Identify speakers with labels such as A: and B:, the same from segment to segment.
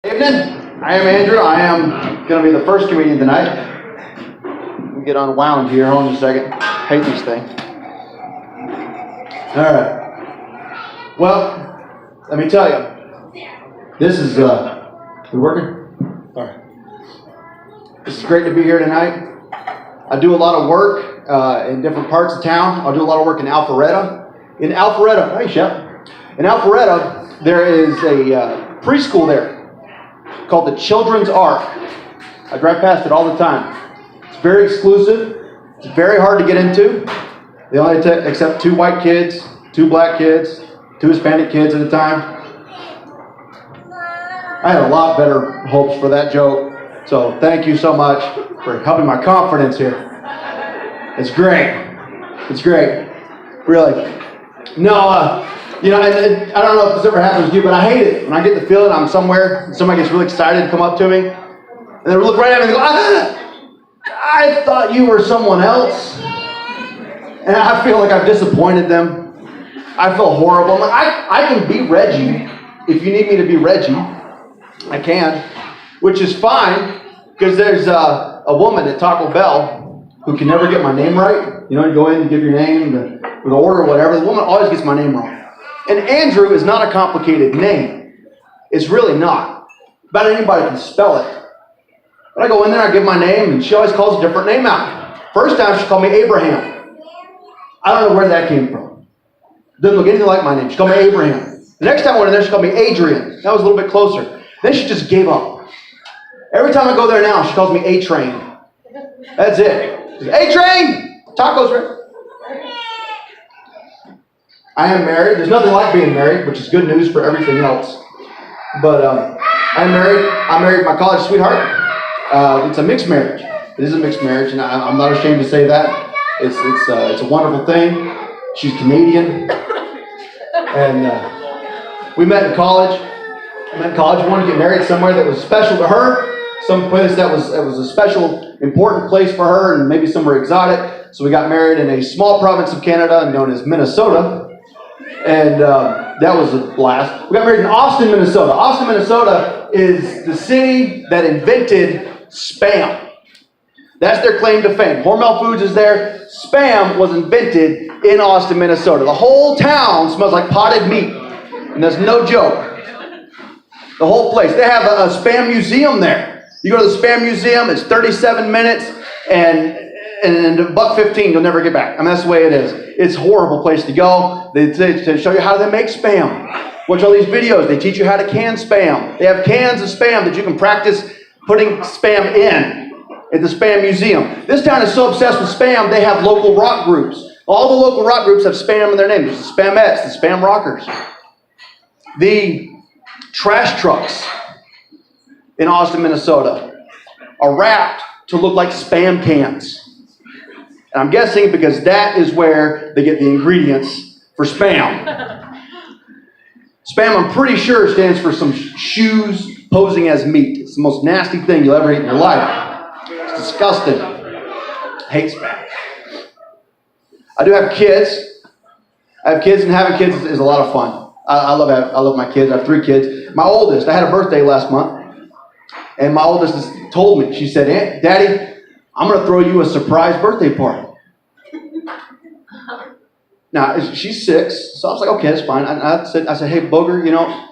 A: Evening. I am Andrew. I am going to be the first comedian tonight. We get unwound here. Hold on a second. I hate these things. All right. Well, let me tell you. This is, we working? All right. This is great to be here tonight. I do a lot of work in different parts of town. I'll do a lot of work in Alpharetta. In Alpharetta, hey, Chef. In Alpharetta, there is a preschool there called the Children's Ark. I drive past it all the time. It's very exclusive. It's very hard to get into. They only accept 2 white kids, 2 black kids, 2 Hispanic kids at a time. I had a lot better hopes for that joke. So thank you so much for helping my confidence here. It's great. It's great. Really. No, you know, and I don't know if this ever happens to you, but I hate it when I get the feeling I'm somewhere and somebody gets really excited to come up to me, and they look right at me and go, I thought you were someone else. And I feel like I've disappointed them. I feel horrible. I'm like, I can be Reggie if you need me to be Reggie. I can, which is fine, because there's a woman at Taco Bell who can never get my name right. You know, you go in and give your name, the order or whatever. The woman always gets my name wrong. And Andrew is not a complicated name. It's really not. About anybody can spell it. But I go in there, I give my name, and she always calls a different name out. First time she called me Abraham. I don't know where that came from. Doesn't look anything like my name. She called me Abraham. The next time I went in there, she called me Adrian. That was a little bit closer. Then she just gave up. Every time I go there now, she calls me A-Train. That's it. A-Train! Tacos, right? I am married. There's nothing like being married, which is good news for everything else. But I'm married. I married my college sweetheart. It's a mixed marriage. It is a mixed marriage, and I'm not ashamed to say that. It's a wonderful thing. She's Canadian, and we met in college. We wanted to get married somewhere that was special to her, some place that was a special, important place for her, and maybe somewhere exotic. So we got married in a small province of Canada known as Minnesota. And that was a blast. We got married in Austin, Minnesota. Austin, Minnesota is the city that invented Spam. That's their claim to fame. Hormel Foods is there. Spam was invented in Austin, Minnesota. The whole town smells like potted meat. And that's no joke. The whole place. They have a Spam museum there. You go to the Spam museum, it's 37 minutes, and $1.15, you'll never get back. I mean, that's the way it is. It's a horrible place to go. They show you how they make Spam. Watch all these videos. They teach you how to can Spam. They have cans of Spam that you can practice putting Spam in at the Spam Museum. This town is so obsessed with Spam, they have local rock groups. All the local rock groups have Spam in their name. There's the Spamettes, the Spam Rockers. The trash trucks in Austin, Minnesota are wrapped to look like Spam cans. And I'm guessing because that is where they get the ingredients for Spam. Spam, I'm pretty sure, stands for some shoes posing as meat. It's the most nasty thing you'll ever eat in your life. It's disgusting. I hate Spam. I do have kids. I have kids, and having kids is a lot of fun. I love my kids. I have 3 kids. My oldest, I had a birthday last month, and my oldest told me, she said, Daddy, I'm going to throw you a surprise birthday party. Now, she's 6, so I was like, okay, that's fine. I said, hey, Booger, you know,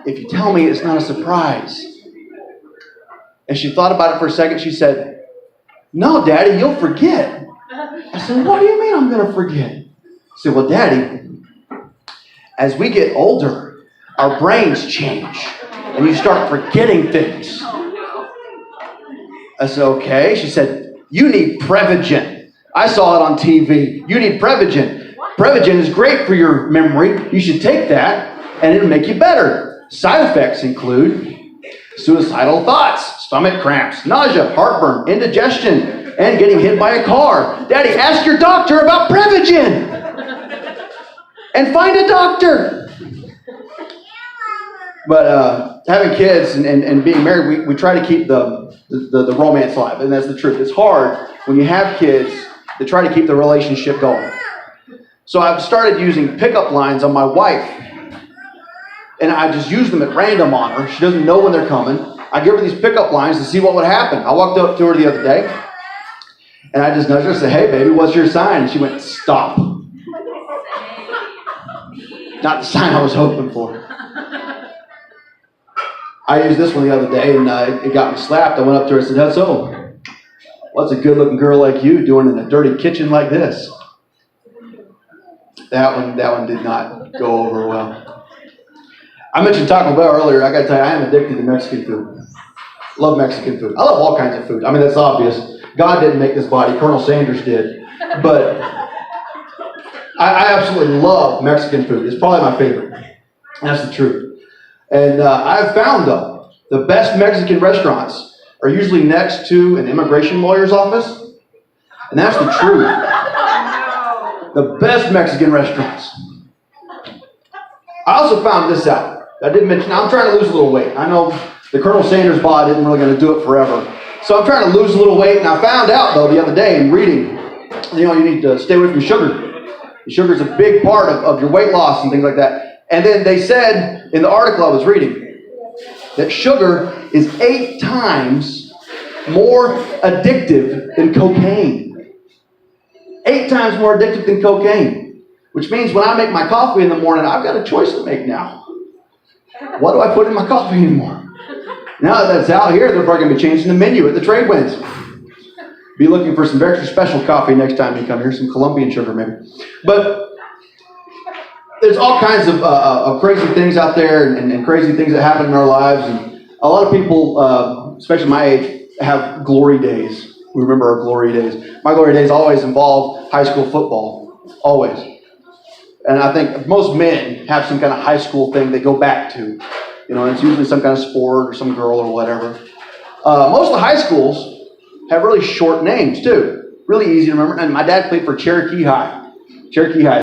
A: if you tell me it's not a surprise. And she thought about it for a second. She said, no, Daddy, you'll forget. I said, what do you mean I'm going to forget? I said, well, Daddy, as we get older, our brains change, and you start forgetting things. I said, okay. She said, you need Prevagen. I saw it on TV. You need Prevagen. Prevagen is great for your memory. You should take that, and it'll make you better. Side effects include suicidal thoughts, stomach cramps, nausea, heartburn, indigestion, and getting hit by a car. Daddy, ask your doctor about Prevagen. And find a doctor. But having kids and being married, we try to keep the romance alive, and that's the truth. It's hard when you have kids to try to keep the relationship going. So I've started using pickup lines on my wife. and I just use them at random on her. She doesn't know when they're coming. I give her these pickup lines to see what would happen. I walked up to her the other day, and I just nudged her and said, "Hey, baby, what's your sign?" And she went, "Stop." Not the sign I was hoping for. I used this one the other day, and it got me slapped. I went up to her and said, "That's so. What's a good-looking girl like you doing in a dirty kitchen like this?" That one did not go over well. I mentioned Taco Bell earlier. I got to tell you, I am addicted to Mexican food. Love Mexican food. I love all kinds of food. I mean, that's obvious. God didn't make this body. Colonel Sanders did. But I absolutely love Mexican food. It's probably my favorite. That's the truth. And I've found, though, the best Mexican restaurants are usually next to an immigration lawyer's office. And that's the truth. The best Mexican restaurants. I also found this out. I didn't mention, I'm trying to lose a little weight. I know the Colonel Sanders bod isn't really going to do it forever. So I'm trying to lose a little weight, and I found out, though, the other day in reading, you need to stay away from sugar. Sugar is a big part of your weight loss and things like that. And then they said in the article I was reading that sugar is 8 times more addictive than cocaine. 8 times more addictive than cocaine. Which means when I make my coffee in the morning, I've got a choice to make now. What do I put in my coffee anymore? Now that that's out here, they're probably going to be changing the menu at the trade winds. Be looking for some extra special coffee next time you come here, some Colombian sugar maybe. But there's all kinds of crazy things out there and crazy things that happen in our lives. And a lot of people, especially my age, have glory days. We remember our glory days. My glory days always involve high school football. Always. And I think most men have some kind of high school thing they go back to. And it's usually some kind of sport or some girl or whatever. Most of the high schools have really short names, too. Really easy to remember. And my dad played for Cherokee High. Cherokee High.